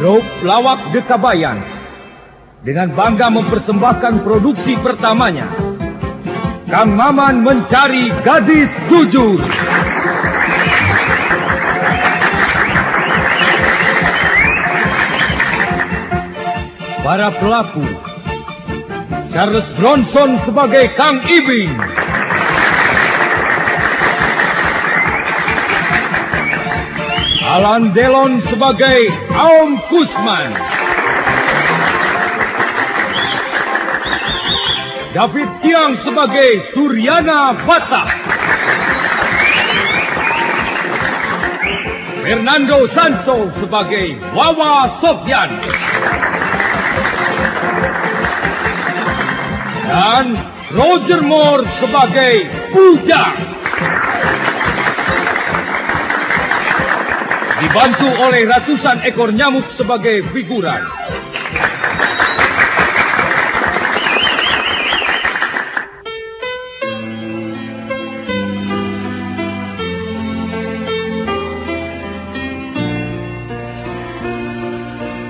Grup Lawak Dekabayan dengan bangga mempersembahkan produksi pertamanya, Kang Maman Mencari Gadis Jujur. Para pelaku: Charles Bronson sebagai Kang Ibing, Alan Delon sebagai Aom Kusman, David Siang sebagai Suryana Bata, Fernando Santo sebagai Wawa Sofyan, dan Roger Moore sebagai Puja. Dibantu oleh ratusan ekor nyamuk sebagai figuran.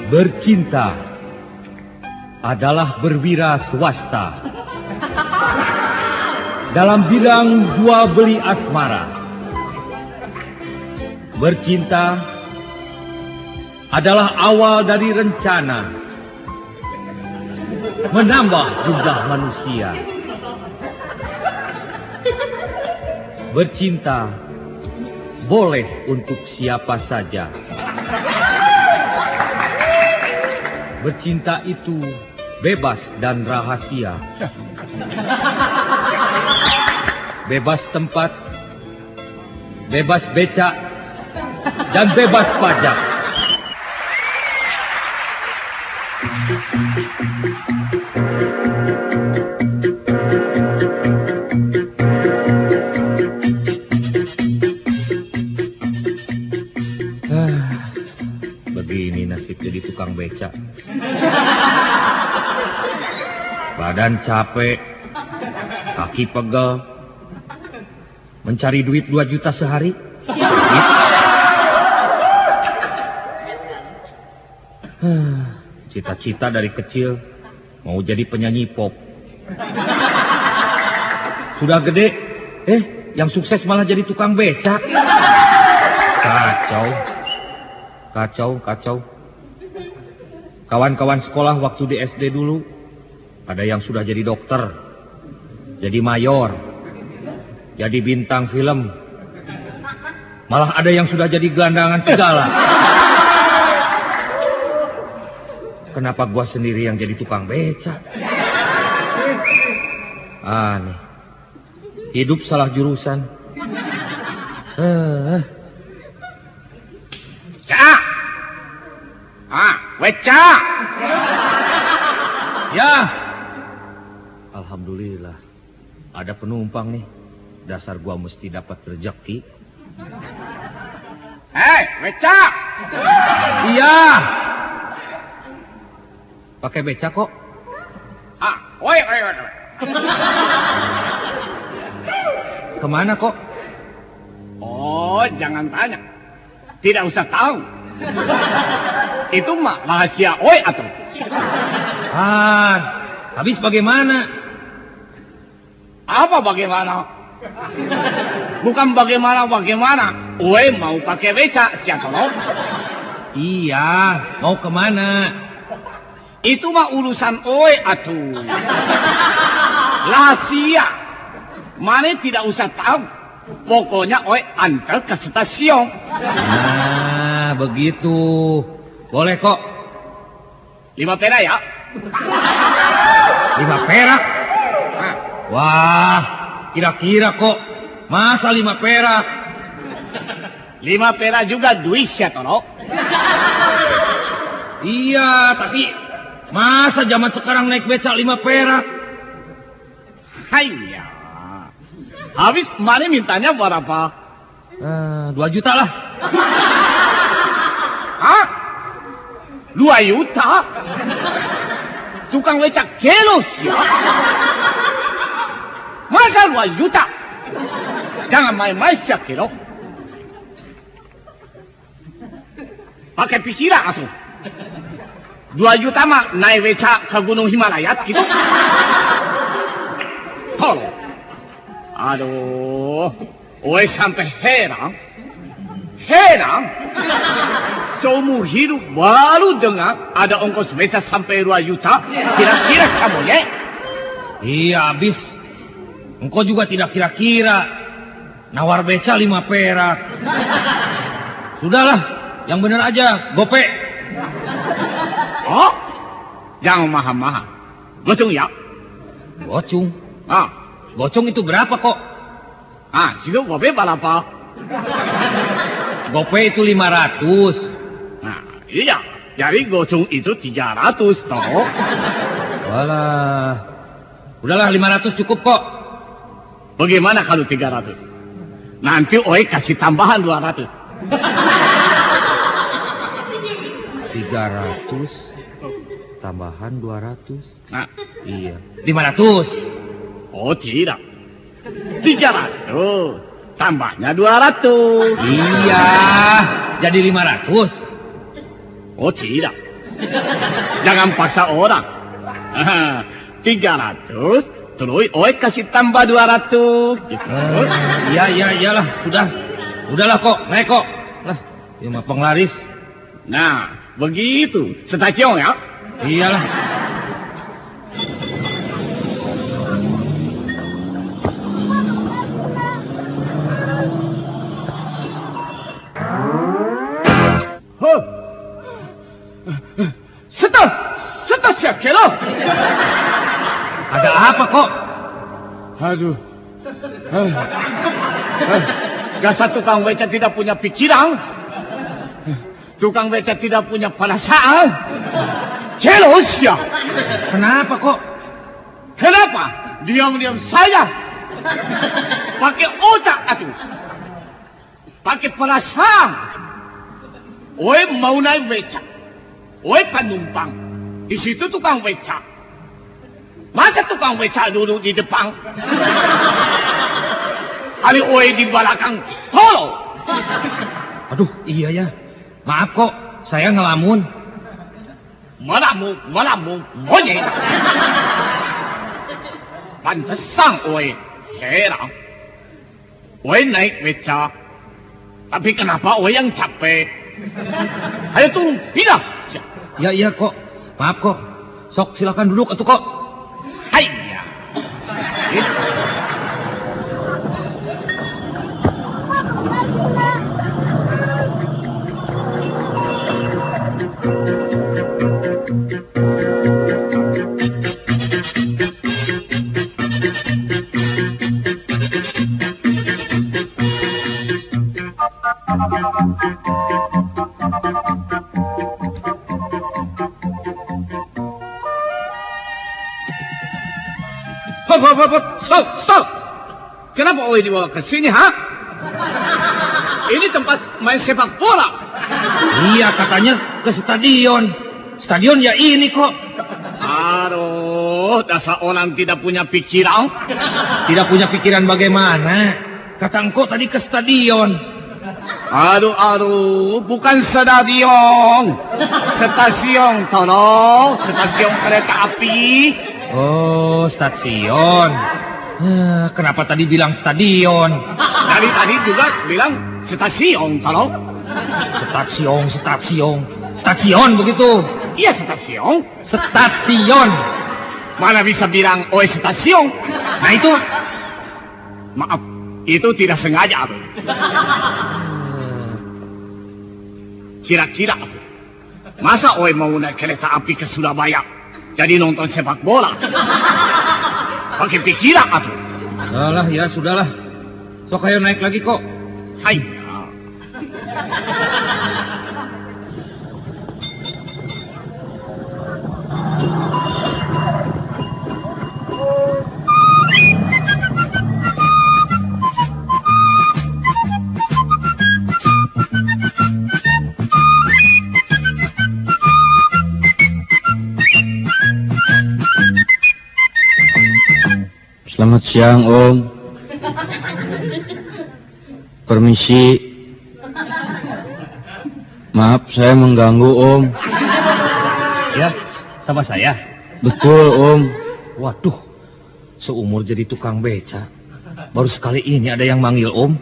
Bercinta adalah berwira swasta dalam bidang jual beli asmara. Bercinta adalah awal dari rencana menambah jumlah manusia. Bercinta boleh untuk siapa saja. Bercinta itu bebas dan rahasia. Bebas tempat, bebas becak, dan bebas pajak. Begini nasib jadi tukang becak. Badan capek, kaki pegel, mencari duit 2 juta sehari. Cita-cita dari kecil mau jadi penyanyi pop. Sudah gede, yang sukses malah jadi tukang becak. Kacau. Kawan-kawan sekolah waktu di SD dulu, ada yang sudah jadi dokter, jadi mayor, jadi bintang film. Malah ada yang sudah jadi gelandangan segala. Kenapa gua sendiri yang jadi tukang becak? Aneh. Hidup salah jurusan. Cak! Wecak! Ya. Alhamdulillah. Ada penumpang nih. Dasar gua mesti dapat rezeki. Hei, Wecak! Iya. Pakai becak kok. Woi. Kemana kok? Oh, jangan tanya. Tidak usah tahu. Itu mah rahasia oi atuh. Habis bagaimana? Apa bagaimana? Bukan bagaimana. Oi mau pakai becak, siapa lo? Iya, mau kemana? Itu mah urusan oi atuh. Rahasia. Mane tidak usah tahu. Pokoknya oi antar ke stasiun. Nah, begitu. Boleh kok. 5 perak ya. 5 perak? Wah, kira-kira kok. Masa 5 perak? 5 perak juga duit siapa lo? Iya, tapi masa zaman sekarang naik becak 5 perak? Hayya. Habis kemarin mintanya berapa? 2 juta lah. Hah? 2 juta? Tukang becak jelos ya? Masa 2 juta? Jangan main-main siap kilo. Pakai pisira atuh. 2 juta mah naik beca ke Gunung Himalayat gitu. Tolong. Aduh, oi sampai heran. Seumur hidup baru dengar ada ongkos beca sampai 2 juta. Kira-kira kamu ya? Iya, habis. Engkau juga tidak kira-kira. Nawar beca 5 perak. Sudahlah, yang benar aja, gope. Oh, jangan mahal-mahal. Gocung ya? Gocung? Ah, Gocung itu berapa kok? situ gope berapa? Gope itu 500. Nah, iya. Jadi gocung itu 300 toh. Walah. Udahlah 500 cukup kok. Bagaimana kalau 300? Nanti oi kasih tambahan 200. 300 tambahan 200. Nah, Iya. 500. oh tidak. 300 tambahnya 200. Iya. Jadi 500. Oh tidak. Jangan paksa orang. 300 terus oi kasih tambah 200 gitu. Iyalah, sudah. Udahlah kok, naik kok. Lah, ini mah penglaris. Nah, begitu. Stasiun ya. Iyalah. Stop siakelo. Ada apa kok? Aduh. Dasar tukang beca tidak punya pikiran. Tukang beca tidak punya perasaan. Jelos ya. Kenapa kok? Kenapa? Diam-diam saja. Pakai otak atuh. Pakai perasaan. Oi mau naik beca. Oi penumpang. Di situ tukang beca. Masa tukang beca duduk di depan? Hari oi di belakang. Tolong. Aduh, iya ya. Maaf kok, saya ngelamun. Melamun, monyet. Pantesan oi heran. Oi naik beca. Tapi kenapa oi yang capek? Ayo turun, pindah. Iya kok. Maaf kok. Sok silakan duduk atuh kok. Hayya. Stop. Kenapa oi dibawa ke sini, ha? Ini tempat main sepak bola. Iya, katanya ke stadion. Stadion ya ini kok. Aduh, dasar orang tidak punya pikiran. Tidak punya pikiran bagaimana? Kata engkau tadi ke stadion. Aduh, bukan stadion. Stasiun, tolong. Stasiun kereta api. Oh, stasiun. Kenapa tadi bilang stadion? Dari tadi juga bilang stasiun, tolong. Stasiun begitu. Iya, stasiun. Stasiun. Mana bisa bilang, oi stasiun. Nah itu. Maaf, itu tidak sengaja. Kira-kira. Masa oi mau naik kereta api ke Surabaya? Jadi nonton sepak bola. Pakai pikiran atuh. Alah, ya sudahlah. Sok ayo naik lagi kok. Hai. Selamat siang, Om. Permisi. Maaf, saya mengganggu, Om. Ya, sama saya. Betul, Om. Waduh, seumur jadi tukang beca, baru sekali ini ada yang manggil Om.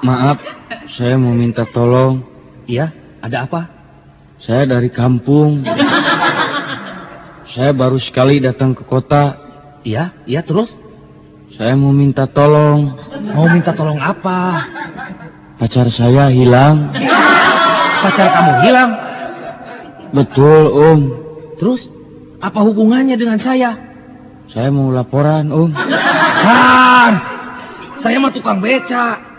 Maaf, saya mau minta tolong. Iya, ada apa? Saya dari kampung. Saya baru sekali datang ke kota. Iya, terus? Saya mau minta tolong. Mau minta tolong apa? Pacar saya hilang. Pacar kamu hilang? Betul, Om. Terus, apa hubungannya dengan saya? Saya mau laporan, Om. Saya mah tukang beca.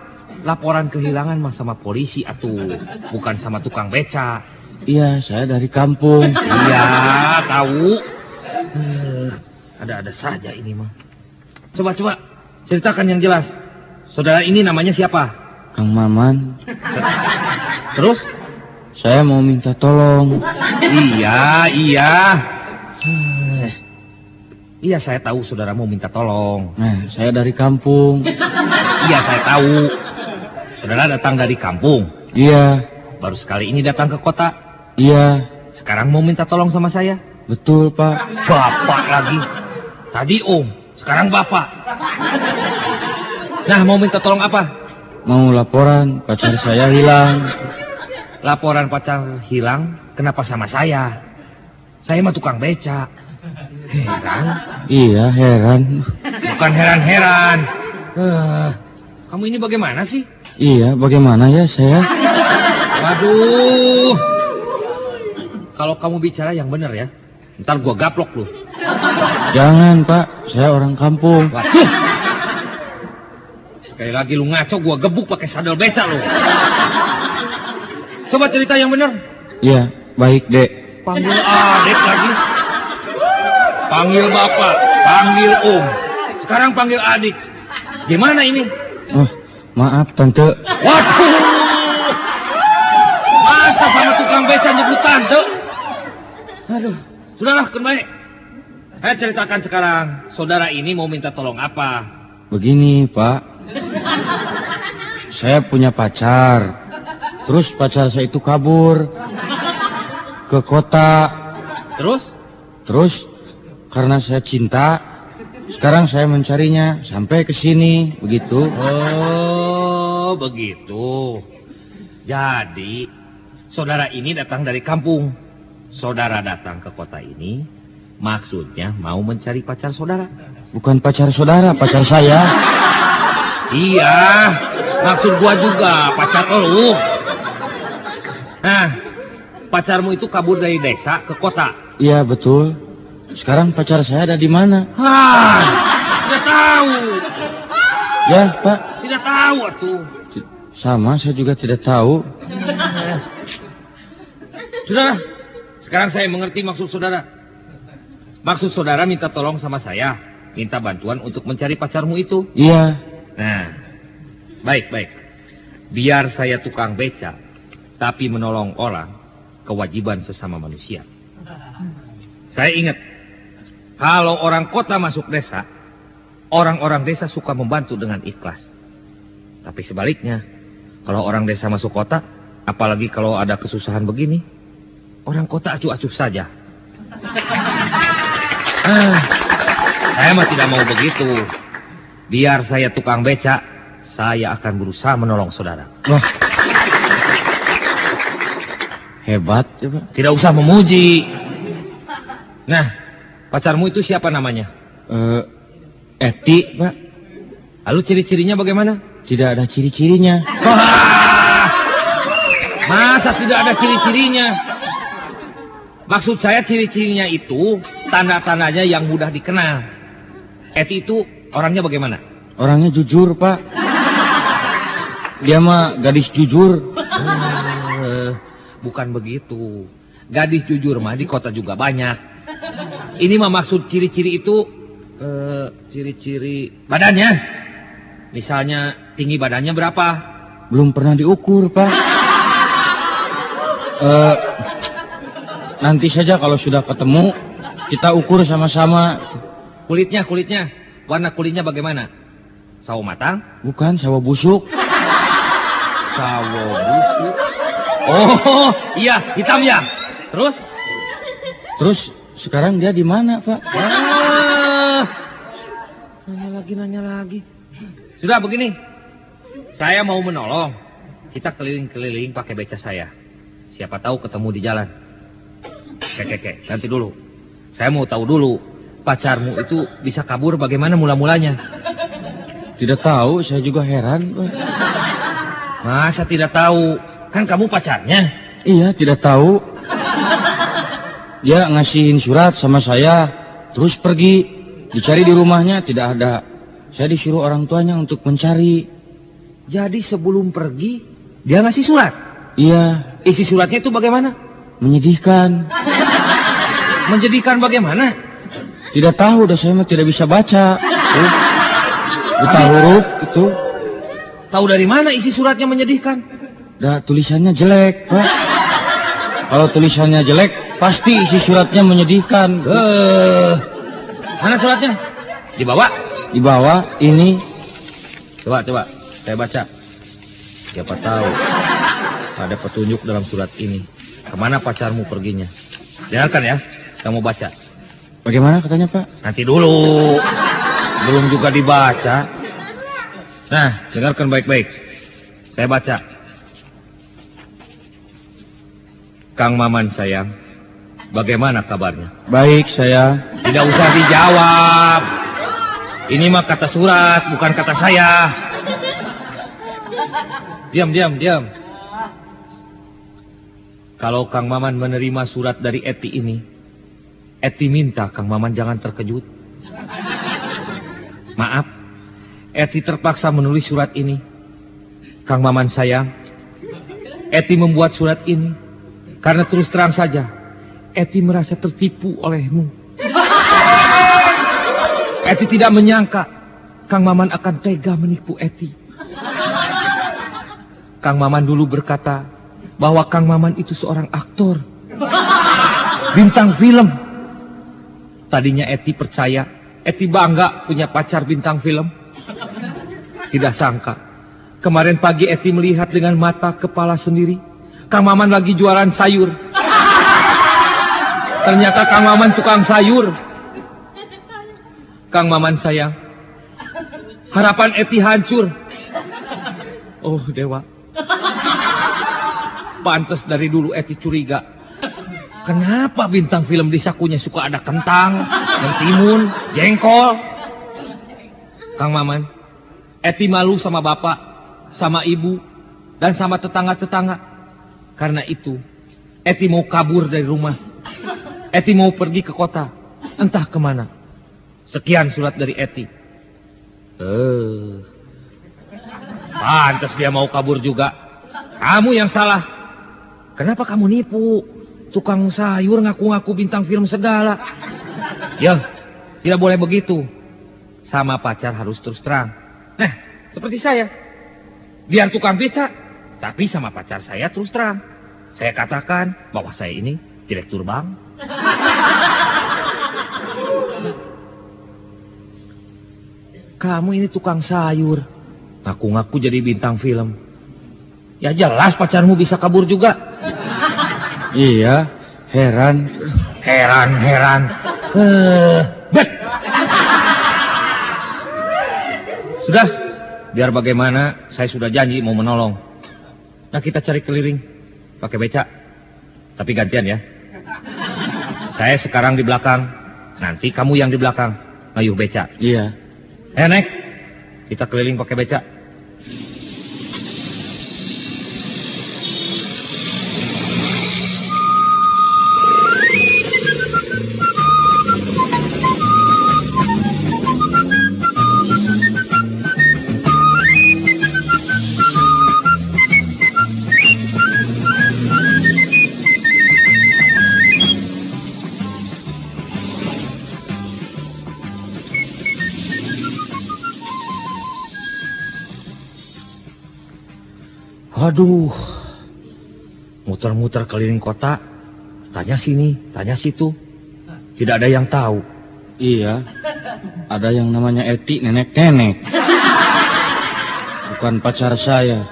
Laporan kehilangan mah sama polisi atuh, bukan sama tukang beca. Iya, saya dari kampung. Iya, tahu. Ada-ada saja ini mah. Coba, ceritakan yang jelas. Saudara ini namanya siapa? Kang Maman. Terus? Saya mau minta tolong. Iya. Iya, saya tahu saudara mau minta tolong. Nah, saya dari kampung. Iya, saya tahu. Saudara datang dari kampung. Iya. Baru sekali ini datang ke kota. Iya. Sekarang mau minta tolong sama saya. Betul, Pak. Bapak lagi. Tadi Om, sekarang Bapak. Nah, mau minta tolong apa? Mau laporan, pacar saya hilang. Laporan pacar hilang, kenapa sama saya? Saya mah tukang beca. Heran? Iya, heran. Bukan heran-heran. Kamu ini bagaimana sih? Iya, bagaimana ya saya? Waduh. Kalau kamu bicara yang benar ya. Ntar gua gaplok lu. Jangan, Pak. Saya orang kampung. Waduh. Sekali lagi lu ngaco, gua gebuk pakai sadel beca lu. Coba cerita yang benar. Iya, baik, Dek. Panggil adik lagi. Panggil bapak, panggil om. Sekarang panggil adik. Gimana ini? Oh, maaf, Tante. Waduh. Masa sama tukang beca nyebut tante? Aduh, sudahlah, kembali. Saya ceritakan sekarang. Saudara ini mau minta tolong apa? Begini, Pak. Saya punya pacar. Terus pacar saya itu kabur ke kota. Terus? Karena saya cinta, sekarang saya mencarinya sampai ke sini, begitu. Oh, begitu. Jadi, saudara ini datang dari kampung. Saudara datang ke kota ini, maksudnya mau mencari pacar saudara. Bukan pacar saudara, pacar saya. Iya, maksud gua juga pacar lu. Nah, pacarmu itu kabur dari desa ke kota. Iya, betul. Sekarang pacar saya ada di mana? Tidak tahu. Ya, Pak. Tidak tahu atuh. Sama, saya juga tidak tahu. Sudahlah, sekarang saya mengerti maksud saudara. Maksud saudara minta tolong sama saya, minta bantuan untuk mencari pacarmu itu. Iya. Nah, baik. Biar saya tukang beca, tapi menolong orang, kewajiban sesama manusia. Saya ingat, kalau orang kota masuk desa, orang-orang desa suka membantu dengan ikhlas. Tapi sebaliknya, kalau orang desa masuk kota, apalagi kalau ada kesusahan begini, orang kota acuh-acuh saja. Saya mah tidak mau begitu. Biar saya tukang beca, saya akan berusaha menolong saudara. Wah. Hebat ya, Pak. Tidak usah memuji. Nah, pacarmu itu siapa namanya? Eti, Pak. Lalu ciri-cirinya bagaimana? Tidak ada ciri-cirinya. Masa tidak ada ciri-cirinya? Maksud saya ciri-cirinya itu tanda-tandanya yang mudah dikenal. Eti itu orangnya bagaimana? Orangnya jujur, Pak. Dia mah gadis jujur. Bukan begitu. Gadis jujur mah di kota juga banyak. Ini mah maksud ciri-ciri itu ciri-ciri badannya. Misalnya tinggi badannya berapa? Belum pernah diukur, Pak. Nanti saja kalau sudah ketemu, kita ukur sama-sama. Kulitnya. Warna kulitnya bagaimana? Sawo matang? Bukan, sawo busuk. sawo busuk. Oh, iya, hitam ya. Terus? Terus sekarang dia di mana, Pak? Nanya lagi. Sudah begini. Saya mau menolong. Kita keliling-keliling pakai beca saya. Siapa tahu ketemu di jalan. Kek, nanti dulu. Saya mau tahu dulu, pacarmu itu bisa kabur bagaimana mula-mulanya? Tidak tahu, saya juga heran, Pak. Masa tidak tahu? Kan kamu pacarnya. Iya, tidak tahu. Dia ngasihin surat sama saya, terus pergi. Dicari di rumahnya, tidak ada. Saya disuruh orang tuanya untuk mencari. Jadi sebelum pergi, dia ngasih surat? Iya. Isi suratnya itu bagaimana? Menyedihkan. Menjadikan bagaimana? Tidak tahu, dah saya mah tidak bisa baca. Buta huruf itu. Tahu dari mana isi suratnya menyedihkan? Dah tulisannya jelek, Pak. Kalau tulisannya jelek, pasti isi suratnya menyedihkan. Mana suratnya? Dibawa? Di bawah ini. Coba, saya baca. Siapa tahu ada petunjuk dalam surat ini. Kemana pacarmu perginya? Dengarkan ya, kamu baca. Bagaimana katanya, Pak? Nanti dulu. Belum juga dibaca. Nah, dengarkan baik-baik. Saya baca. Kang Maman sayang, bagaimana kabarnya? Baik, saya. Tidak usah dijawab. Ini mah kata surat, bukan kata saya. Diam. Kalau Kang Maman menerima surat dari Eti ini, Eti minta Kang Maman jangan terkejut. Maaf, Eti terpaksa menulis surat ini. Kang Maman sayang, Eti membuat surat ini karena terus terang saja, Eti merasa tertipu olehmu. Eti tidak menyangka Kang Maman akan tega menipu Eti. Kang Maman dulu berkata bahwa Kang Maman itu seorang aktor, bintang film. Tadinya Eti percaya, Eti bangga punya pacar bintang film. Tidak sangka, kemarin pagi Eti melihat dengan mata kepala sendiri, Kang Maman lagi jualan sayur. Ternyata Kang Maman tukang sayur. Kang Maman sayang, harapan Eti hancur. Oh Dewa, pantas dari dulu Eti curiga. Kenapa bintang film di sakunya suka ada kentang, mentimun, jengkol? Kang Maman, Eti malu sama bapak, sama ibu, dan sama tetangga-tetangga. Karena itu, Eti mau kabur dari rumah. Eti mau pergi ke kota, entah kemana. Sekian surat dari Eti. Pantas dia mau kabur juga. Kamu yang salah. Kenapa kamu nipu? Tukang sayur ngaku-ngaku bintang film segala. Ya, tidak boleh begitu. Sama pacar harus terus terang. Nah, seperti saya. Biar tukang beca, tapi sama pacar saya terus terang. Saya katakan bahwa saya ini direktur bank. Kamu ini tukang sayur, ngaku-ngaku jadi bintang film. Ya jelas pacarmu bisa kabur juga. Iya, heran. Heran. Bet. Sudah, biar bagaimana saya sudah janji mau menolong. Nah kita cari keliling, pakai beca. Tapi gantian ya. Saya sekarang di belakang, nanti kamu yang di belakang, ngayuh beca. Iya. Nek, kita keliling pakai beca. Aduh, muter-muter keliling kota, tanya sini, tanya situ, tidak ada yang tahu. Iya, ada yang namanya Eti nenek-nenek. Bukan pacar saya.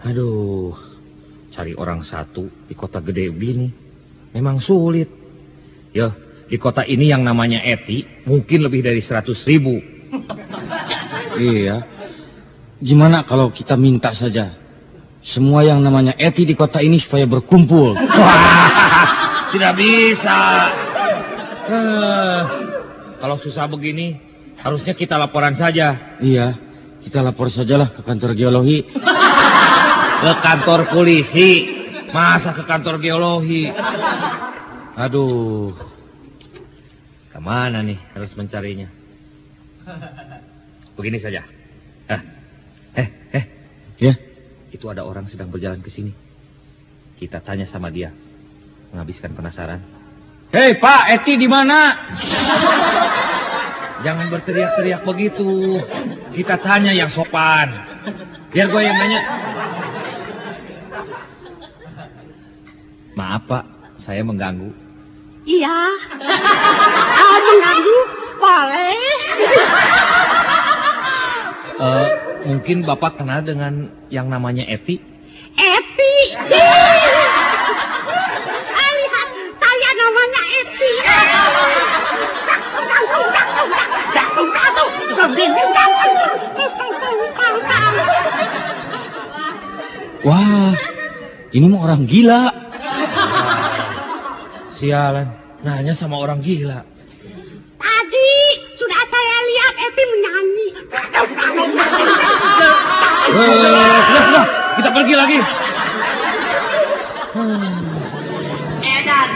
Aduh, cari orang satu di kota gede begini memang sulit. Ya, di kota ini yang namanya Eti mungkin lebih dari 100.000. Iya. Gimana kalau kita minta saja semua yang namanya Eti di kota ini supaya berkumpul? Wah, tidak bisa. Kalau susah begini, harusnya kita laporan saja. Iya, kita lapor sajalah ke kantor geologi. Ke kantor polisi, masa ke kantor geologi? Aduh, kemana nih harus mencarinya? Begini saja. Ya, Itu ada orang sedang berjalan ke sini. Kita tanya sama dia, menghabiskan penasaran. hei Pak, Eti di mana? Jangan berteriak-teriak begitu. Kita tanya yang sopan. Biar gue yang nanya. Maaf Pak, saya mengganggu. Iya. Mengganggu? Boleh. Mungkin Bapak kenal dengan yang namanya Eti? Eti. Lihat, saya namanya Eti. Wah, ini mah orang gila. Sialan, nanya sama orang gila. Tadi sudah saya lihat Eti menyanyi. Sudah, kita pergi lagi. Edan.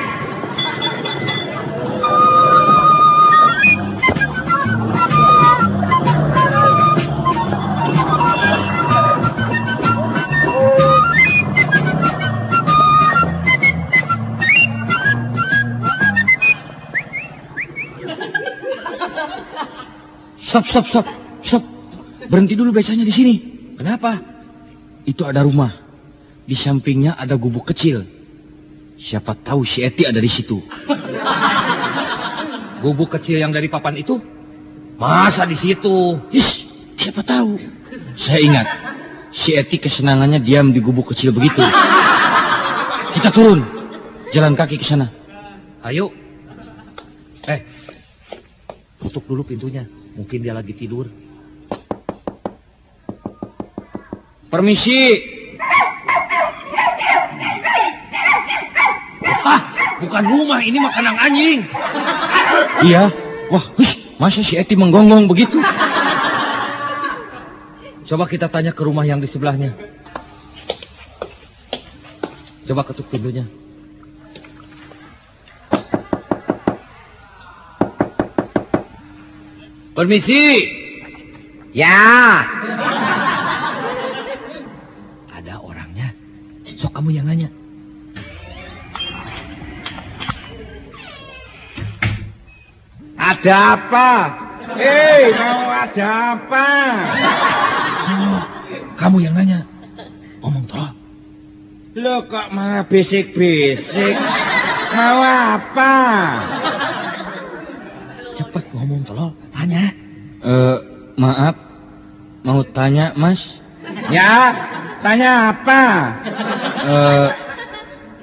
Stop. Berhenti dulu becanya di sini. Kenapa? Itu ada rumah. Di sampingnya ada gubuk kecil. Siapa tahu si Eti ada di situ. Gubuk kecil yang dari papan itu? Masa di situ? Ish, siapa tahu. Saya ingat, si Eti kesenangannya diam di gubuk kecil begitu. Kita turun, jalan kaki ke sana. Ayo. Tutup dulu pintunya. Mungkin dia lagi tidur. Permisi. Bukan rumah, ini mah kandang anjing. Iya. Wah, masa si Eti menggonggong begitu? Coba kita tanya ke rumah yang di sebelahnya. Coba ketuk pintunya. Permisi. Ya. Ada orangnya. Sok kamu yang nanya. Ada apa? Mau ada apa? Kamu yang nanya. Ngomong tolong. Lo kok malah bisik-bisik? Mau apa? Cepat ngomong tolong. Tanya. Maaf, mau tanya Mas. Ya, tanya apa?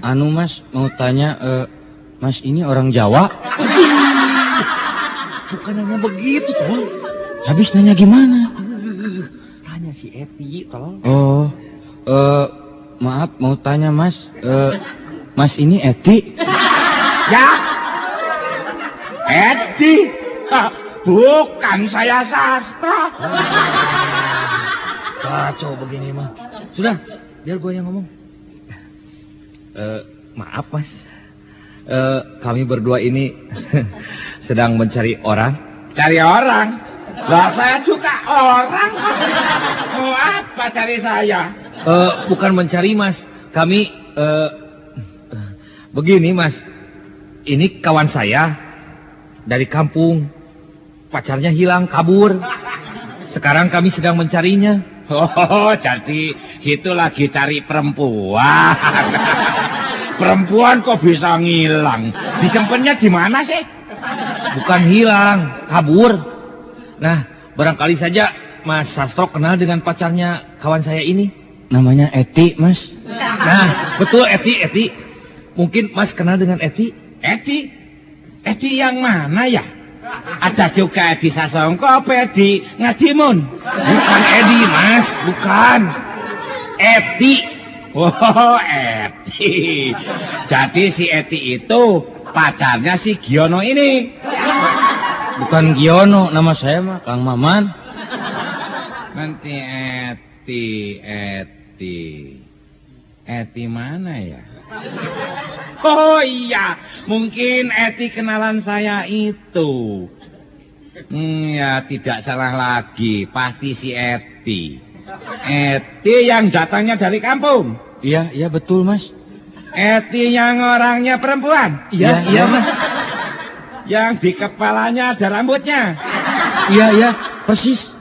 Mas, mau tanya, Mas ini orang Jawa? Bukan hanya begitu, tolong. Habis nanya gimana? Tanya si Eti, tolong. Oh, maaf, mau tanya Mas. Mas ini Eti? Ya? Edi? Bukan, saya sastra. Kacau begini mah. Sudah, biar gue yang ngomong. Maaf Mas. Kami berdua ini sedang mencari orang. Cari orang? Lah saya juga orang. Mau apa cari saya? Bukan mencari Mas. Kami begini Mas. Ini kawan saya dari kampung. Pacarnya hilang, kabur. Sekarang kami sedang mencarinya. Oh, jadi situ lagi cari perempuan. Perempuan kok bisa ngilang? Disimpannya di mana sih? Bukan hilang, kabur. Nah, barangkali saja Mas Sastro kenal dengan pacarnya kawan saya ini. namanya Eti, Mas. Nah, betul Eti. Mungkin Mas kenal dengan Eti? Edi? Edi yang mana ya? Ada juga Edi Sasongko apa Edi Ngadimun? Bukan Edi, Mas. Bukan. Eti. Oh, Edi. Jadi si Edi itu pacarnya si Giono ini. Bukan Giono, nama saya mah Kang Maman. Nanti Eti mana ya? Oh iya, mungkin Eti kenalan saya itu. Ya tidak salah lagi, pasti si Eti. Eti yang datangnya dari kampung. Iya betul, Mas. Eti yang orangnya perempuan. Iya, Mas. Yang di kepalanya ada rambutnya. Iya, persis.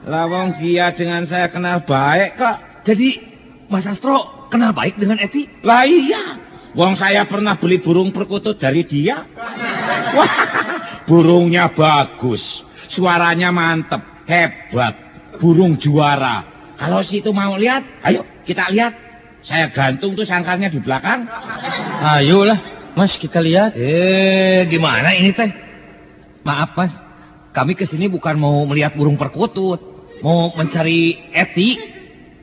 Lawang dia dengan saya kenal baik kok. Jadi Mas Astro kenal baik dengan Eti? Lah iya. Wong saya pernah beli burung perkutut dari dia. Wah, burungnya bagus. Suaranya mantep, hebat. Burung juara. Kalau situ mau lihat, ayo kita lihat. Saya gantung tuh sangkarnya di belakang. Ayolah, Mas, kita lihat. Gimana ini teh? Maaf, Mas. Kami kesini bukan mau melihat burung perkutut. Mau mencari Eti.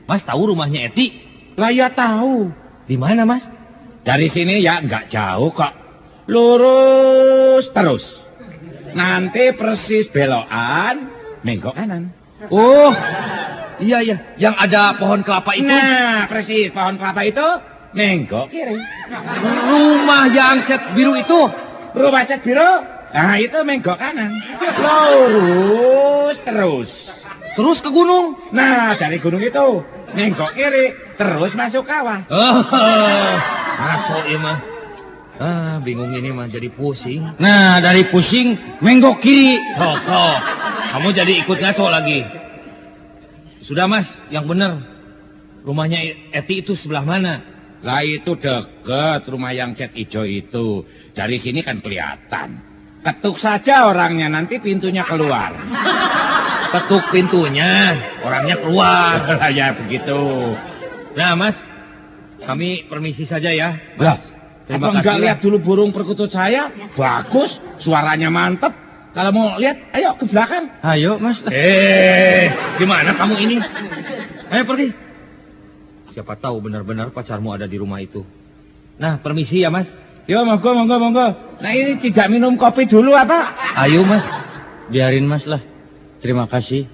Mas tahu rumahnya Eti? Lah ya tahu. Di mana, Mas? Dari sini ya nggak jauh kok. Lurus terus. Nanti persis belokan, menggok kanan. Oh, iya. Yang ada pohon kelapa itu. Nah, persis pohon kelapa itu, menggok kiri. Rumah yang cat biru itu. Rumah cat biru, nah itu menggok kanan. Lurus terus. Terus ke gunung. Nah, dari gunung itu, menggok kiri, terus masuk kawah. Masuk ya mah. Bingung ini mah jadi pusing. Nah, dari pusing, menggok kiri. Sok. Kamu jadi ikut ngaco lagi. Sudah, Mas, yang benar. Rumahnya Eti itu sebelah mana? Lah itu deket rumah yang cat hijau itu. Dari sini kan kelihatan. Ketuk saja orangnya, nanti pintunya keluar. Ketuk pintunya, orangnya keluar. Ya begitu. Nah, Mas, kami permisi saja ya. Lah, terima apa enggak kasih. lihat dulu burung perkutut saya? Bagus, suaranya mantep. Kalau mau lihat, ayo ke belakang. Ayo, Mas. Gimana kamu ini? Ayo pergi. Siapa tahu benar-benar pacarmu ada di rumah itu. Nah, permisi ya, Mas. Yo, monggo. Nah, ini tidak minum kopi dulu apa? Ayo, Mas. Biarin, Mas lah. Terima kasih.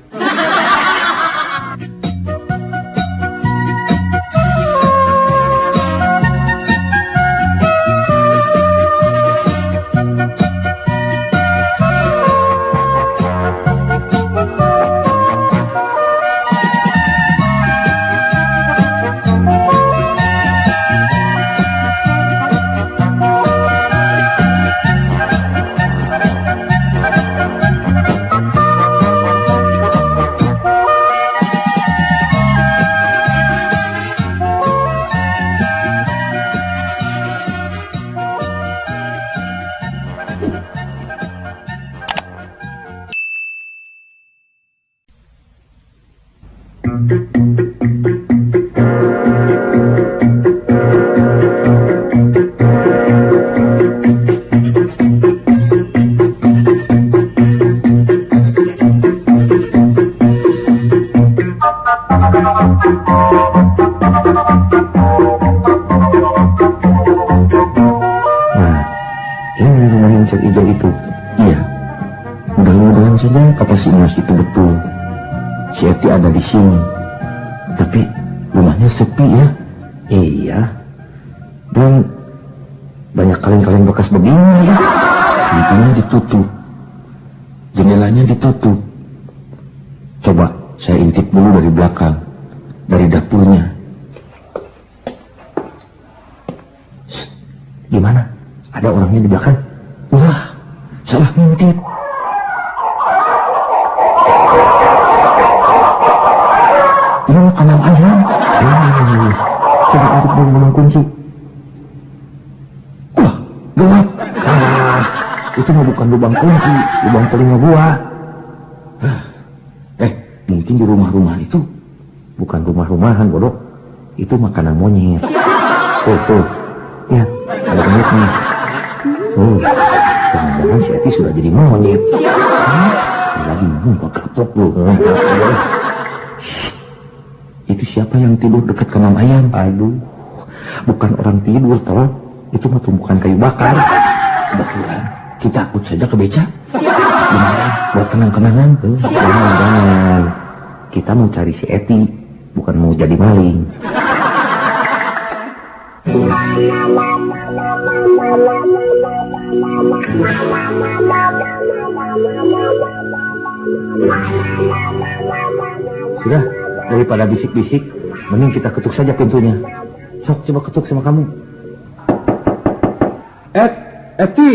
Kata si Mas itu betul. Si Eti ada di sini. Tapi rumahnya sepi ya. Iya. Dan banyak kaleng-kaleng bekas begini ya. Pintunya ditutup. Jendelanya ditutup. Coba saya intip dulu dari belakang. Dari dapurnya. Shh, gimana? Ada orangnya di belakang? Wah, salah ngintip. Ini kanal ayam. Coba untuk membuang kunci. Wah, gelap. Itu mah bukan lubang kunci, lubang telinga gua. Mungkin di rumah-rumah itu bukan rumah-rumahan, bodoh. itu makanan monyet. Tuh. Ya, ada monyetnya. Oh, jangan-jangan si Eti sudah jadi monyet. Sekali lagi ngomong kok kapok lu. Itu siapa yang tidur dekat kandang ayam? Aduh, bukan orang tidur toh. Itu mah tumpukan kayu bakar. Kebetulan kita akut saja ke beca. Gimana? Buat kenang-kenangan tuh. Jangan. Kita mau cari si Eti, bukan mau jadi maling. Sudah, daripada bisik-bisik, mending kita ketuk saja pintunya. Sok, coba ketuk sama kamu. Eti,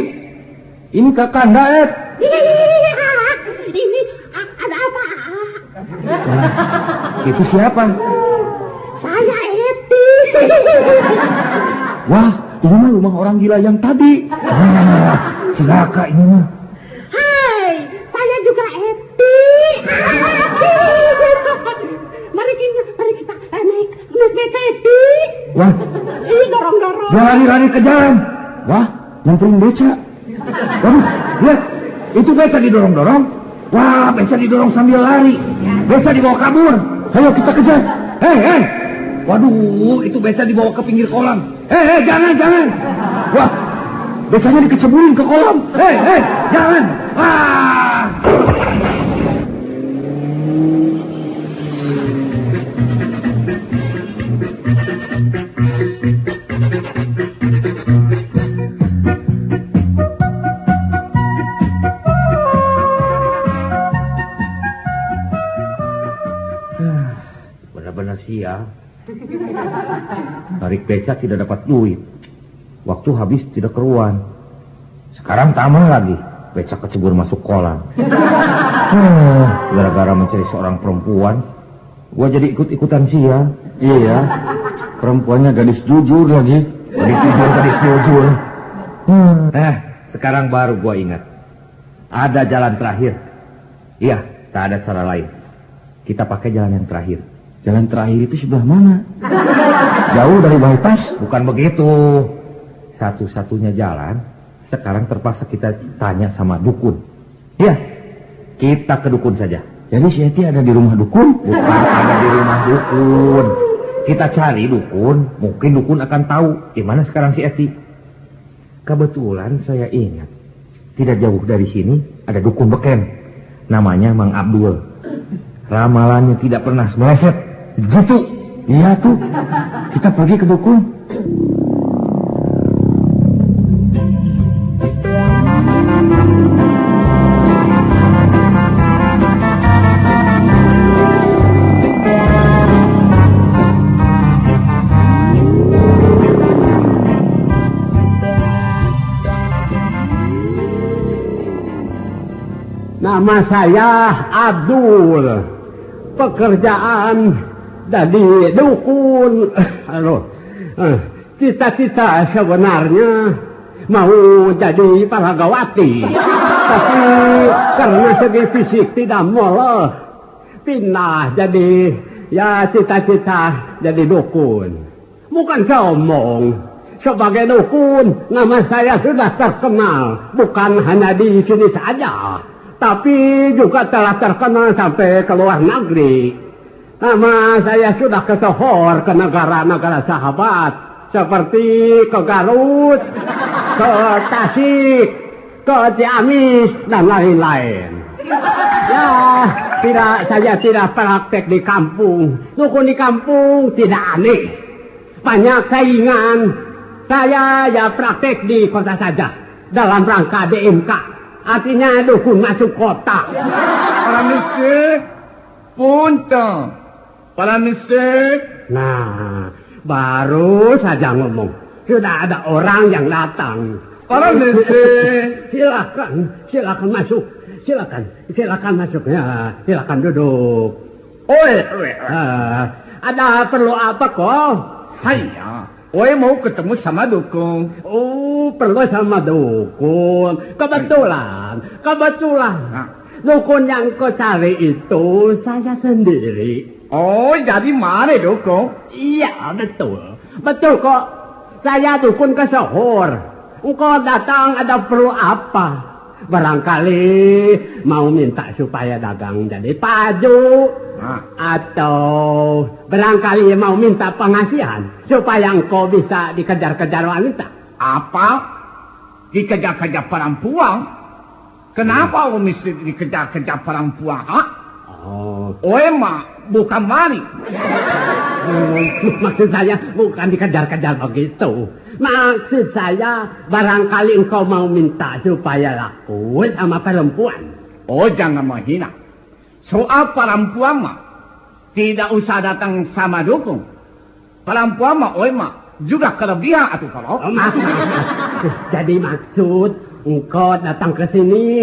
ini Kakanda, Et. Ini ada apa? Itu siapa? Saya Eti. Wah, ini mah rumah orang gila yang tadi. Celaka ini mah. Hai, saya juga Eti. Mari kita naik beca Eti. Wah, Ini dorong-dorong. dia lari-lari ke jalan. Wah, nyamperin beca. Waduh, lihat, itu beca didorong-dorong. Wah, beca didorong sambil lari. Beca dibawa kabur. Ayo kita kejar. Hei. Waduh, itu beca dibawa ke pinggir kolam. Hei, jangan. Wah, becanya dikeceburin ke kolam. Hei, jangan. Wah. Benar-benar sial. Tarik beca tidak dapat duit. Waktu habis tidak keruan. Sekarang tambah lagi. Beca kecebur masuk kolam. Gara-gara mencari seorang perempuan, gua jadi ikut-ikutan sial. Iya, perempuannya gadis jujur lagi. Gadis jujur. Sekarang baru gua ingat. Ada jalan terakhir. Iya, tak ada cara lain. Kita pakai jalan yang terakhir. Jalan terakhir itu sebelah mana? Jauh dari bypass? Bukan begitu. Satu-satunya jalan, sekarang terpaksa kita tanya sama dukun. Iya, kita ke dukun saja. Jadi si Eti ada di rumah dukun? Bukan ada di rumah dukun. Kita cari dukun, mungkin dukun akan tahu di mana sekarang si Eti. Kebetulan saya ingat, tidak jauh dari sini ada dukun beken. Namanya Mang Abdul. Ramalannya tidak pernah meleset. Gitu. Iya tuh. Kita pergi ke dukun. Nama saya Abdul. Pekerjaan jadi dukun. Halo. Cita-cita sebenarnya mau jadi paragawati. Tapi karena segi fisik tidak mulus, pindah jadi cita-cita jadi dukun. Bukan sombong. Sebagai dukun, nama saya sudah terkenal. Bukan hanya di sini saja, tapi juga telah terkenal sampai ke luar negeri. Nama saya sudah kesohor ke negara-negara sahabat, seperti ke Garut, ke Tasik, ke Ciamis, dan lain-lain. Saya tidak praktek di kampung. Dukun di kampung tidak aneh. Banyak saingan. Saya praktek di kota saja, dalam rangka DMK. Artinya dukun masuk kota. Paramesir, punten. Paramesir. Nah, baru saja ngomong. Sudah ada orang yang datang. Paramesir. Silakan masuk. Silakan masuk. Ya, silakan duduk. Ada perlu apa kok? Saya mau ketemu sama dukun. Oh, perlu sama dukun. Kebetulan. Dukun yang kau cari itu saya sendiri. Oh, jadi mana dukung? Iya, betul. Betul kok. Saya dukun ke Sohor. Engkau datang ada perlu apa? Barangkali mau minta supaya dagang jadi padu. Atau barangkali mau minta pengasihan supaya engkau bisa dikejar-kejar wanita. Apa? Dikejar-kejar perempuan? Kenapa mesti dikejar-kejar perempuan? Ha? Oh, emak, bukan mari. Maksud saya bukan dikejar-kejar begitu. Maksud saya barangkali engkau mau minta supaya laku sama perempuan. Oh, jangan menghina. Soal perempuan mah tidak usah datang sama dukung. Perempuan mah, oh emak, juga kelebihan atau kalau. Oh, maaf. Jadi maksud engkau datang ke sini.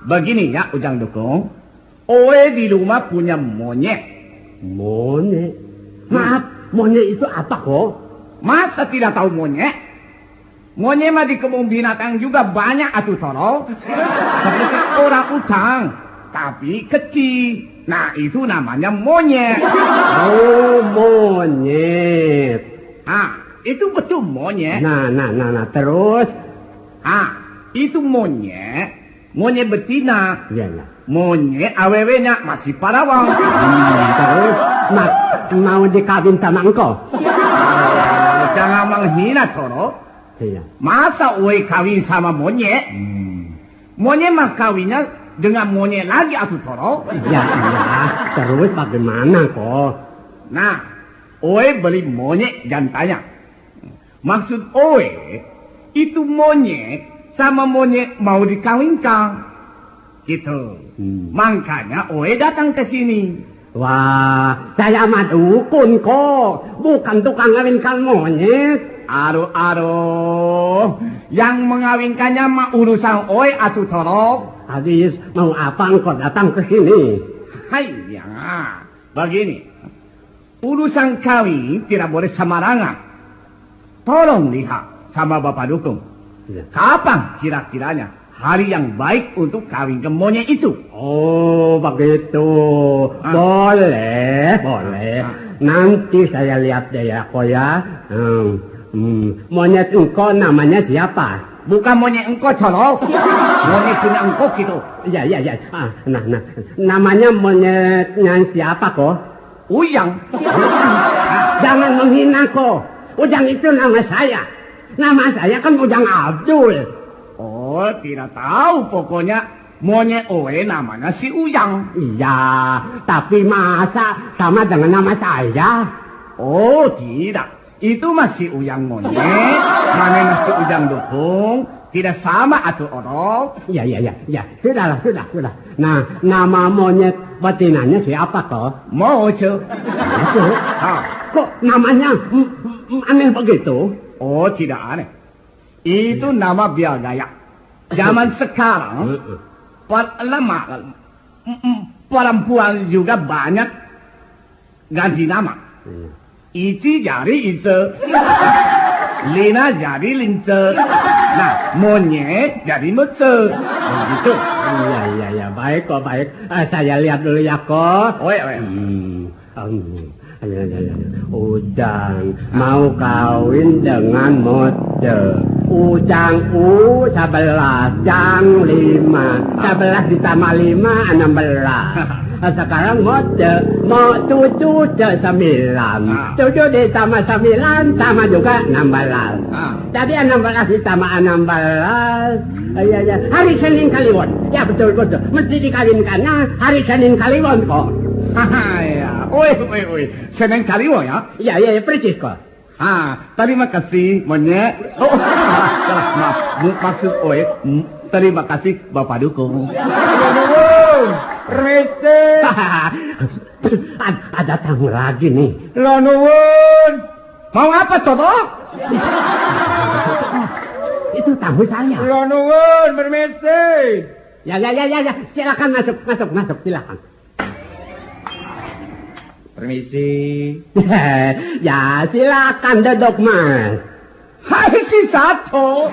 Begini ya Ujang Dukung. Oe di rumah punya monyet. Monyet? Maaf, monyet itu apa kok? Masa tidak tahu monyet? Monyet mah di kebun binatang juga banyak atuh toro. Seperti orang utang, tapi kecil. Nah, itu namanya monyet. Oh, monyet. Itu betul monyet. Nah, terus? Itu monyet. Monyet betina. Iya. Monyet awewenya masih parawang. Terus mau dikawin sama engkau? Jangan menghina Toro. Iya. Masa Oe kawin sama monyet? Monyet mah kawinnya dengan monyet lagi atuh Toro. Ya. Terus bagaimana kok? Nah, Oe beli monyet jantannya. Maksud Oe itu monyet sama monyet mau dikawinkan. Gitu. Makanya Oe datang ke sini. Wah, saya mah dukun kok, bukan tukang ngawinkan monyet. Aduh. Yang mengawinkannya mah urusan Oe atuh Toro. Habis mau apa engkau datang ke sini? Hayya, begini. Urusan kawin tidak boleh sembarangan. Tolong lihat sama Bapak Dukung. Kapan kira-kiranya hari yang baik untuk kawin ke monyet itu? Oh, begitu. Boleh. Nanti saya lihat deh ya, kok ya. Monyet engkau namanya siapa? Bukan monyet engkau, Toro. Monyet punya engkau gitu. Iya. Nah. Namanya monyetnya siapa kok? Ujang. Jangan menghina kok. Ujang itu nama saya. Nama saya kan Ujang Abdul. Oh, tidak tahu. Pokoknya monyet Oe namanya si Ujang. Iya, tapi masa sama dengan nama saya? Oh, tidak. Itu masih Ujang monyet. Mana masih Ujang Dukung. Tidak sama atuh orang. Iya. Sudahlah. Nah, nama monyet betinanya siapa kok? Moce. Kok namanya aneh begitu? Oh, tidak aneh. Itu nama biar gaya. Zaman sekarang, perempuan juga banyak ganti nama. Ici jadi Ice. Lina jadi Lince. Nah, monyet jadi Mece. Begitu. Iya. Baik kok. Saya lihat dulu ya kok. Oh. Ujang mau kawin dengan Mode. Ujang 11 jang 5. 11 ditambah 5 16. Sekarang Mode mau 7 9. 7 ditambah 9 tambah juga 16. Jadi 16 ditambah 16. Iya. Hari Senin Kliwon. Ya betul. Mesti dikawinkannya hari Senin Kliwon kok. Ya. Oi. Senin Kliwon ya? Iya, persis kok. Terima kasih monyet. Maaf. Maksud Oe, terima kasih Bapak Dukung. Permisi. Ada tamu lagi nih. Nuwun. Mau apa, Toto? Itu tamu saya. Nuwun, permisi. Ya. Silakan masuk, silakan. Permisi. Ya, silakan duduk, Mas. Hai si Sato.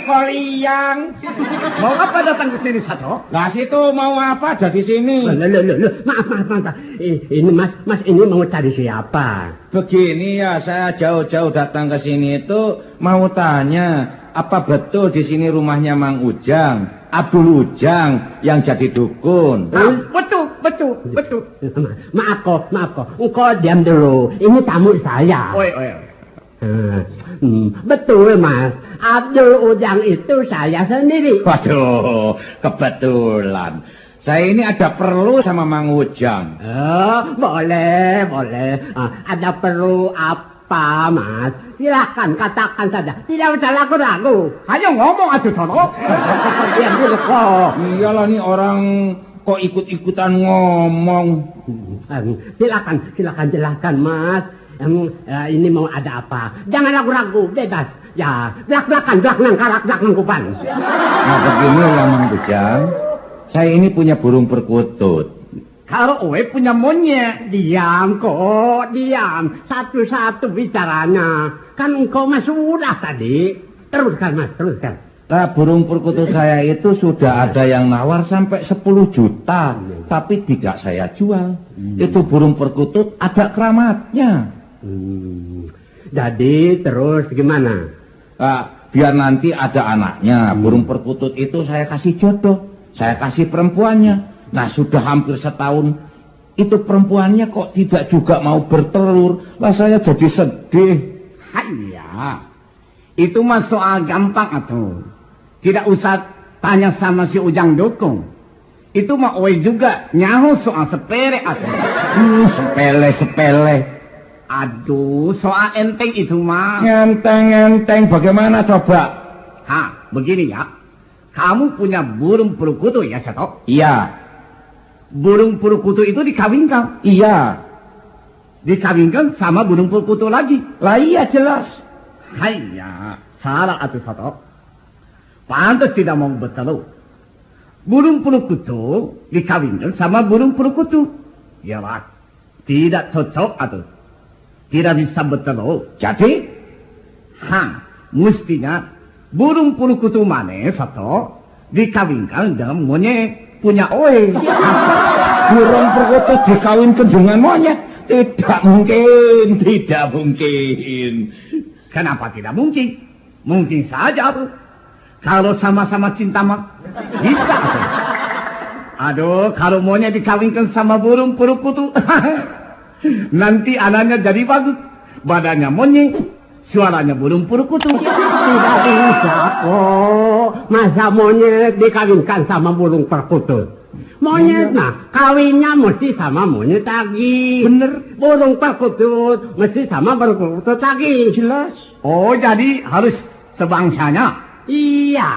Koliang. Mau apa datang ke sini, Sato? Lah situ mau apa ada di sini? Loh. Maaf. Ini Mas ini mau cari siapa? Begini ya, saya jauh-jauh datang ke sini itu mau tanya, apa betul di sini rumahnya Mang Ujang, Abdul Ujang yang jadi dukun? Betul. Maaf kok. Engkau diam dulu. Ini tamu saya. Oi. Betul, Mas. Abdul Ujang itu saya sendiri. Waduh, kebetulan. Saya ini ada perlu sama Mang Ujang. Boleh. Ada perlu apa, Mas? Silakan katakan saja. Tidak usah ragu-ragu. Ayo ngomong atuh, Toro. Diam dulu kok. Iyalah nih orang kok ikut-ikutan ngomong. Silakan jelaskan, Mas. Ini mau ada apa? Jangan ragu-ragu, bebas. Ya, belak-belakan kupan. Nah begini ya Mang Ujang, saya ini punya burung perkutut. Kalau Owe punya monyet, diam. Satu-satu bicaranya. Kan engkau mah sudah tadi. Teruskan, Mas. Nah, burung perkutut saya itu sudah ada yang nawar sampai 10 juta, tapi tidak saya jual. Itu burung perkutut ada keramatnya. Jadi terus gimana? Biar nanti ada anaknya, burung perkutut itu saya kasih jodoh, saya kasih perempuannya. Nah, sudah hampir setahun, itu perempuannya kok tidak juga mau bertelur. Lah saya jadi sedih. Iya, itu mah soal gampang atuh. Tidak usah tanya sama si Ujang Dukung. Itu mah Owe juga nyaho soal sepele atuh. Sepele. Aduh, soal enteng itu mah. Enteng, bagaimana coba? Begini ya. Kamu punya burung perkutu ya, Sato? Iya. Burung perkutu itu dikawinkan? Iya. Dikawinkan sama burung perkutu lagi? Lah iya jelas. Haiya, salah atuh, Sato. Pantas tidak mau bertelur. Burung perkutu dikawinkan sama burung perkutu. Yalah, tidak cocok atuh. Tidak bisa bertelur. Jadi? Mestinya burung perkutu mana, Sato, dikawinkan dengan monyet punya Owe. Burung perkutut dikawinkan dengan monyet? Tidak mungkin. Kenapa tidak mungkin? Mungkin saja tuh. Kalau sama-sama cinta mah bisa tuh. Aduh, kalau monyet dikawinkan sama burung perkutut, nanti anaknya jadi bagus. Badannya monyet, suaranya burung perkutut. Tidak bisa kok. Masa monyet dikawinkan sama burung perkutut? Monyet kawinnya mesti sama monyet lagi. Bener. Burung perkutut mesti sama burung perkutut lagi. Jelas. Oh, jadi harus sebangsanya? Iya.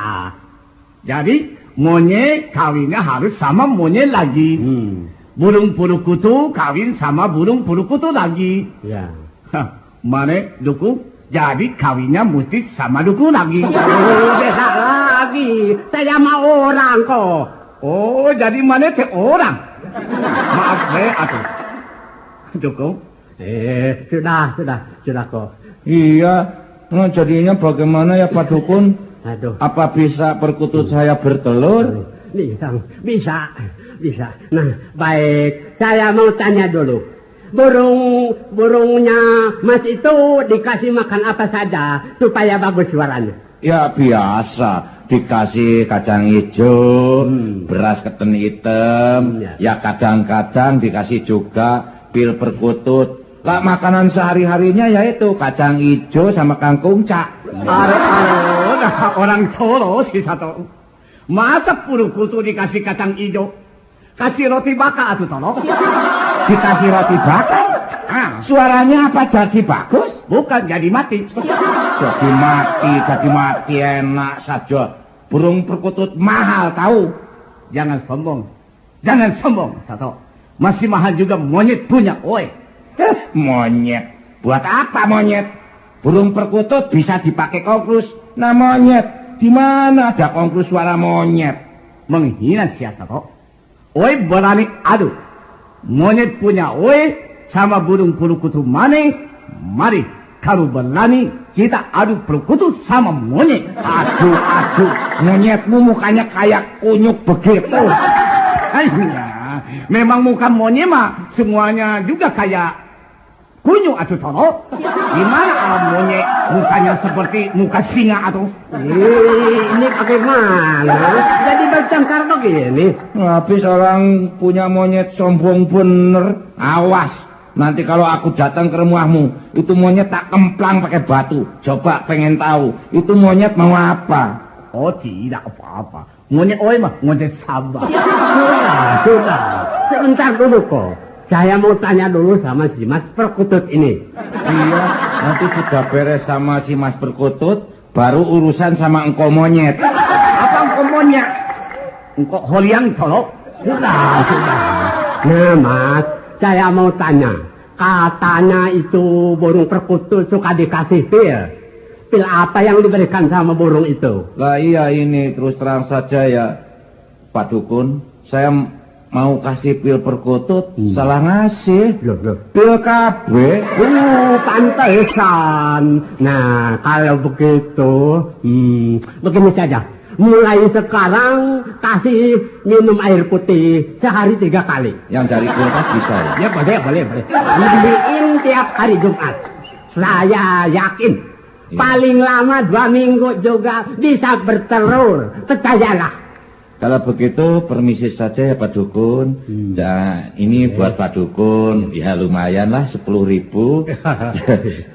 Jadi monyet kawinnya harus sama monyet lagi. Burung perkutut kawin sama burung perkutut lagi. Ya. Mana dukun? Jadi kawinnya mesti sama dukun lagi. Beda lagi. Saya mah orang kok. Oh, jadi mana teh orang? Maaf atuh. Dukun. Sudah kok. Iya. Nah, jadinya bagaimana ya Pak Dukun? Aduh. Apa bisa perkutut saya bertelur? Bisa. Nah, baik. Saya mau tanya dulu. Burungnya Mas itu dikasih makan apa saja supaya bagus suaranya? Ya biasa, dikasih kacang hijau, beras ketan hitam, ya kadang-kadang dikasih juga pil perkutut. Lah makanan sehari-harinya yaitu kacang hijau sama kangkung cak. Orang Solo sih Sato. Masa perkutut dikasih kacang hijau? Kasih roti bakar atuh tolong. Dikasih roti bakar? Suaranya apa jadi bagus? Bukan jadi mati. Jadi mati enak saja. Burung perkutut mahal tahu. Jangan sombong, Sato. Masih mahal juga monyet punya Owe. Monyet. Buat apa monyet? Burung perkutut bisa dipakai konklus. Nah monyet, di mana ada konklus suara monyet? Menghina si Sato. Owe berani adu. Monyet punya Owe sama burung perkutut mana? Mari kalau berani kita adu perkutut sama monyet. Aduh, monyetmu mukanya kayak kunyuk begitu. Iya, memang muka monyet mah semuanya juga kayak kunyuk atau tolo. Gimana kalau monyet mukanya seperti muka singa atau? Ini bagaimana? Jadi bertengkar begini. Habis orang punya monyet sombong bener. Awas, nanti kalau aku datang ke rumahmu, itu monyet tak kemplang pakai batu. Coba pengen tahu, itu monyet mau apa? Oh, tidak apa-apa. Monyet mah monyet sabar. Sudah. Sebentar dulu kok. Saya mau tanya dulu sama si Mas Perkutut ini. Iya, nanti sudah beres sama si Mas Perkutut, baru urusan sama engkau monyet. Apa engkau monyet? Engkau holiang tolok? Sudah. Nah, Mas, saya mau tanya. Katanya itu burung perkutut suka dikasih pil. Pil apa yang diberikan sama burung itu? Lah iya ini terus terang saja ya, Pak Dukun. Saya mau kasih pil perkutut, salah ngasih. Loh. Pil KB. Pantesan. Nah, kalau begitu, begini saja. Mulai sekarang kasih minum air putih sehari 3 kali. Yang dari kulkas bisa ya? Ya boleh. Beliin tiap hari Jumat. Saya yakin. Paling lama 2 minggu juga bisa bertelur. Percayalah. Kalau begitu permisi saja ya Pak Dukun. Nah, ini buat Pak Dukun ya lumayan lah 10.000.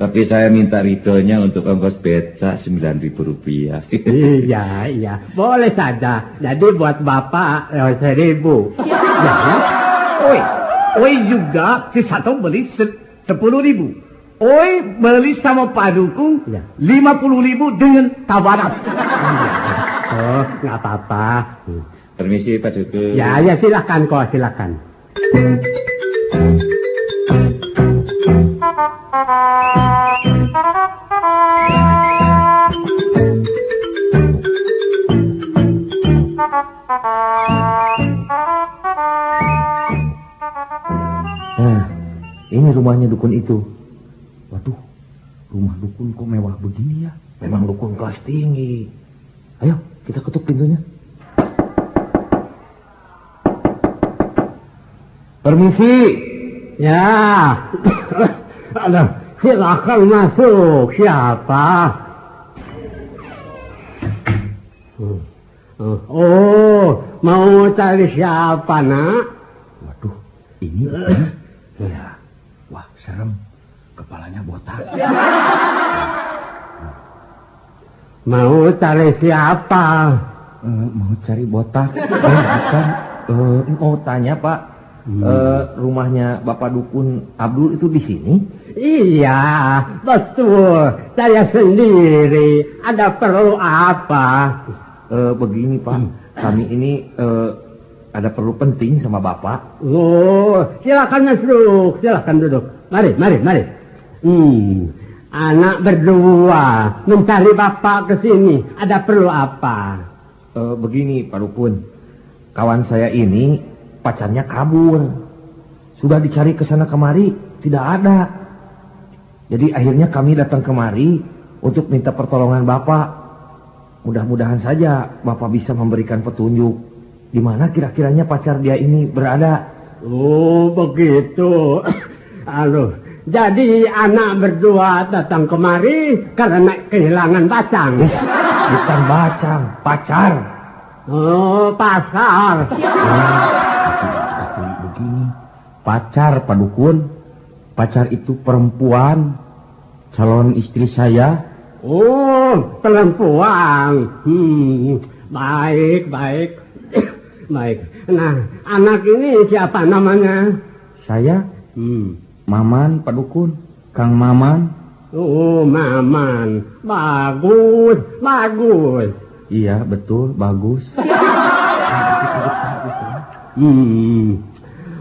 Tapi saya minta ridhonya untuk ongkos becak 9.000 rupiah. Iya, boleh saja. Jadi buat Bapak 1.000. Ya. Oi juga si satu beli 10.000. Oi beli sama Pak Dukun 50.000 dengan tawaran. Oh, nggak apa-apa. Permisi Pak Dukun. Ya, silakan kok, silakan. Nah, ini rumahnya dukun itu. Waduh, rumah dukun kok mewah begini ya? Memang dukun kelas tinggi. Ayo, kita ketuk pintunya. Permisi. Ya. Silakan masuk. Siapa? Oh, mau cari siapa, Nak? Waduh, ini ya. Wah, serem. Kepalanya botak. Mau cari siapa? Mau cari botak. Bukan. Mau tanya, Pak. Rumahnya Bapak Dukun Abdul itu di sini? Iya, betul. Saya sendiri. Ada perlu apa? Begini, Pak. Kami ini ada perlu penting sama Bapak. Oh, silakan masuk. Silakan duduk. Mari. Anak berdua mencari Bapak ke sini. Ada perlu apa? Begini, Pak Dukun. Kawan saya ini pacarnya kabur. Sudah dicari ke sana kemari, tidak ada. Jadi akhirnya kami datang kemari untuk minta pertolongan Bapak. Mudah-mudahan saja Bapak bisa memberikan petunjuk di mana kira-kiranya pacar dia ini berada. Oh, begitu. Jadi anak berdua datang kemari karena kehilangan pacar. Bukan bacang, pacar. Oh, pasar. Begini, pacar Pak Dukun. Pacar itu perempuan, calon istri saya. Oh, perempuan. Baik. Baik. Nah, anak ini siapa namanya? Saya, Maman Pak Dukun, Kang Maman. Oh, Maman. Bagus. Iya, betul, bagus.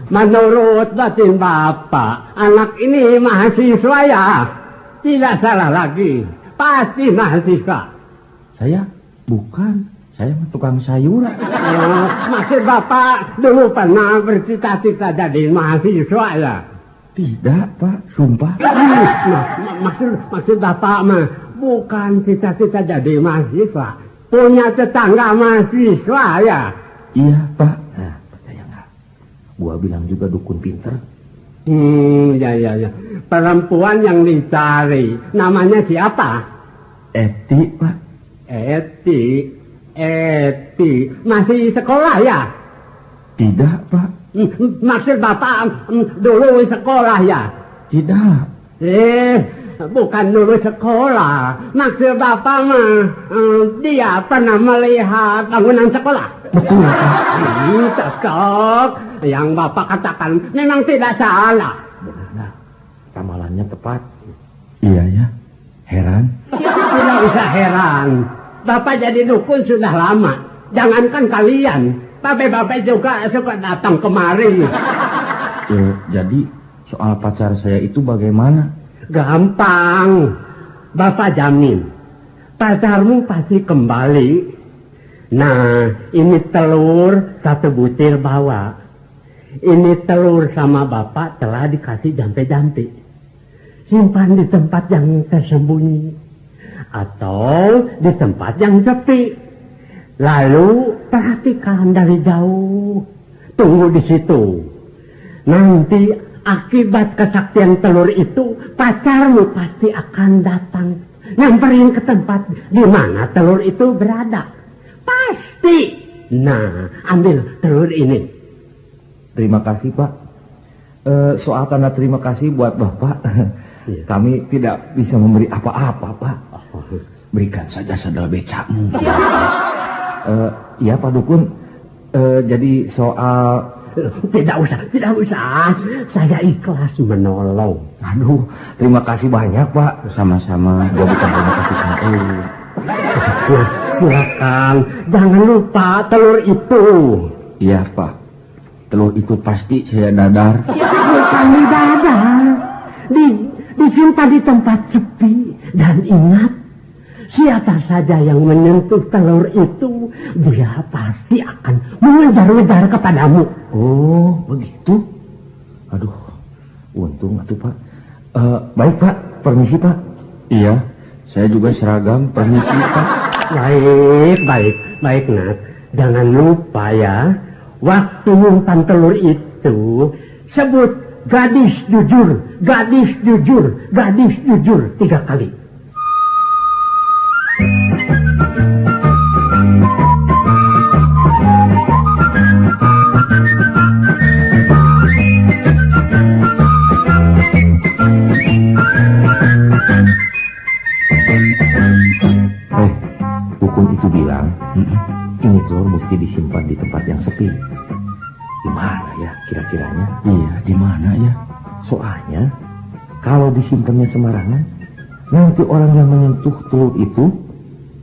Menurut batin Bapak, anak ini mahasiswa ya? Tidak salah lagi. Pasti mahasiswa. Saya? Bukan. Saya tukang sayur. Maksud Bapak dulu pernah bercita-cita jadi mahasiswa ya? Tidak, Pak, sumpah. Maksud Bapak mah bukan cita-cita jadi mahasiswa. Punya tetangga mahasiswa ya? Iya, Pak. Nah, percaya nggak? Gua bilang juga dukun pinter. Ya. Perempuan yang dicari namanya siapa? Eti, Pak. Eti. Masih sekolah ya? Tidak, Pak. Maksud Bapak dulu sekolah ya? Tidak. Bukan dulu sekolah. Maksud Bapak mah dia pernah melihat bangunan sekolah. Betul, Pak. Cocok. Yang Bapak katakan memang tidak salah. Benar. Ramalannya tepat. Iya ya. Heran. Tidak usah heran. Bapak jadi dukun sudah lama. Jangankan kalian, tapi Bapak juga suka datang kemari. Jadi soal pacar saya itu bagaimana? Gampang. Bapak jamin. Pacarmu pasti kembali. Nah, ini telur 1 butir bawa. Ini telur sama Bapak telah dikasih jampe-jampe. Simpan di tempat yang tersembunyi. Atau di tempat yang sepi. Lalu perhatikan dari jauh. Tunggu di situ. Nanti akibat kesaktian telur itu, pacarmu pasti akan datang. Nyamperin ke tempat di mana telur itu berada. Pasti. Nah, ambil telur ini. Terima kasih, Pak. Soal tanda terima kasih buat Bapak. Iya. Kami tidak bisa memberi apa-apa, Pak. Berikan saja sandal becakmu. Iya, Pak Dukun. Jadi soal... Tidak usah. Saya ikhlas menolong. Aduh, terima kasih banyak, Pak. Sama-sama. Gua bukan terima kasih sama lu. Silakan. Jangan lupa telur itu. Iya, Pak. Telur itu pasti saya dadar. Bukan di dadar. Disimpan di tempat sepi. Dan ingat, siapa saja yang menyentuh telur itu, dia pasti akan mengejar-ngejar kepadamu. Oh, begitu? Aduh, untung atuh, Pak. Baik, Pak. Permisi, Pak. Iya, saya juga seragam. Permisi, Pak. Baik, Nat. Jangan lupa ya, waktu nyimpan telur itu, sebut gadis jujur, 3 kali. Dukun itu bilang, ini telur mesti disimpan di tempat yang sepi. Di mana ya kira-kiranya? Iya, di mana ya? Soalnya, kalau disimpannya sembarangan, nanti orang yang menyentuh telur itu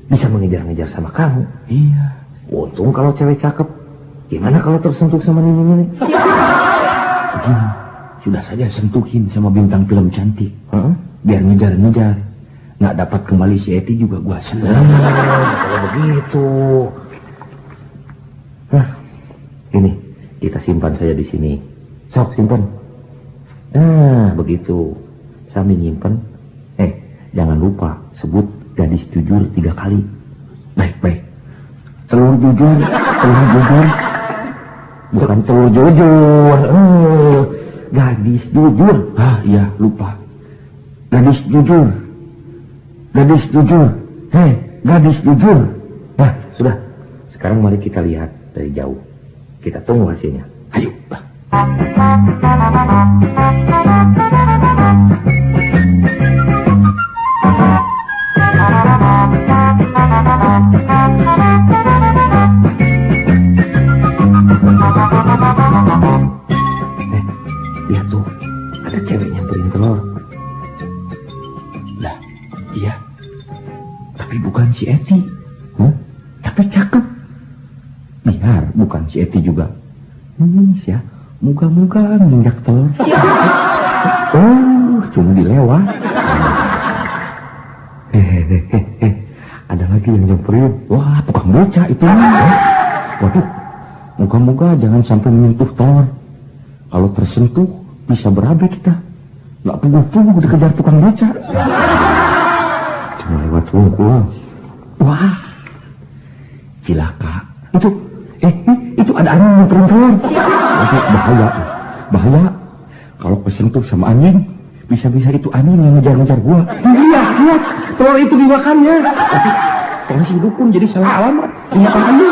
bisa mengejar-ngejar sama kamu. Iya. Untung kalau cewek cakep. Gimana kalau tersentuh sama nini-nini? Begini, sudah saja sentuhin sama bintang film cantik. Biar ngejar-ngejar. Nggak dapat kembali si Eti juga gua senang. Kalau begitu. Nah, ini kita simpan saja di sini. Sok simpan. Nah, begitu. Sambil nyimpen. Jangan lupa sebut gadis jujur 3 kali. Baik. Telur jujur. Bukan telur jujur. Gadis jujur. Iya, lupa. Gadis jujur. Gadis jujur. Nah, sudah. Sekarang mari kita lihat dari jauh. Kita tunggu hasilnya. Ayo. Lihat tuh. Ada cewek nyamperin telur. Lah, iya. Tapi bukan si Eti. Tapi cakep. Biar bukan si Eti juga. Ya, moga-moga menginjak telur. Cuma dilewat. Ada lagi yang nyamperin. Wah, tukang beca itu. Waduh, moga-moga jangan sampai menyentuh telur. Kalau tersentuh, bisa berabe kita. Nggak puguh-puguh dikejar tukang beca. Cuma lewat wungkul. Wah, cilaka. Itu ada angin yang keluar. Bahaya. Kalau kesentuh sama angin, bisa-bisa itu angin yang ngejar-ngejar gua. Iya, lihat, telur itu dimakannya. Tapi kalau si dukun jadi salah alamat. Ingat aja.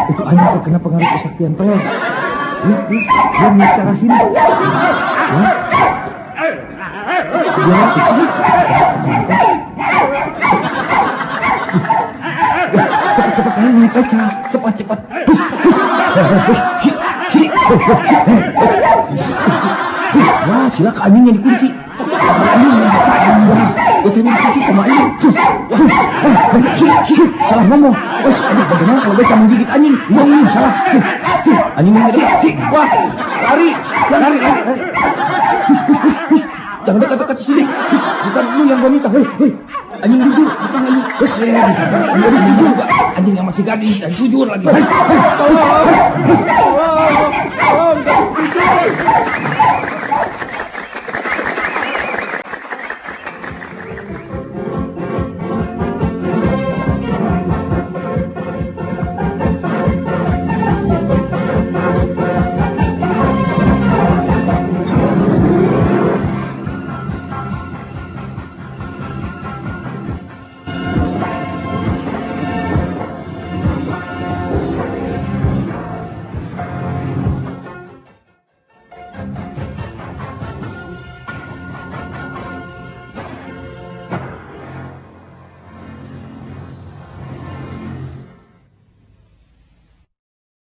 Itu angin terkena pengaruh kesaktian telur. Dia melihat ke arah sini. Cepat naik kaca, cepat. Wah, cilaka anjingnya dikunci. Becanya dikunci sama anjing. Salah ngomong. Bagaimana kalau beca menggigit anjing? Salah. Anjing menggigit. Wah, lari. Jangan dekat-dekat sini. Bukan lu yang gua minta. Anjing jujur, bukan anjing. Anjing jujur juga. Anjing yang masih gadis dan jujur lagi. Tolong.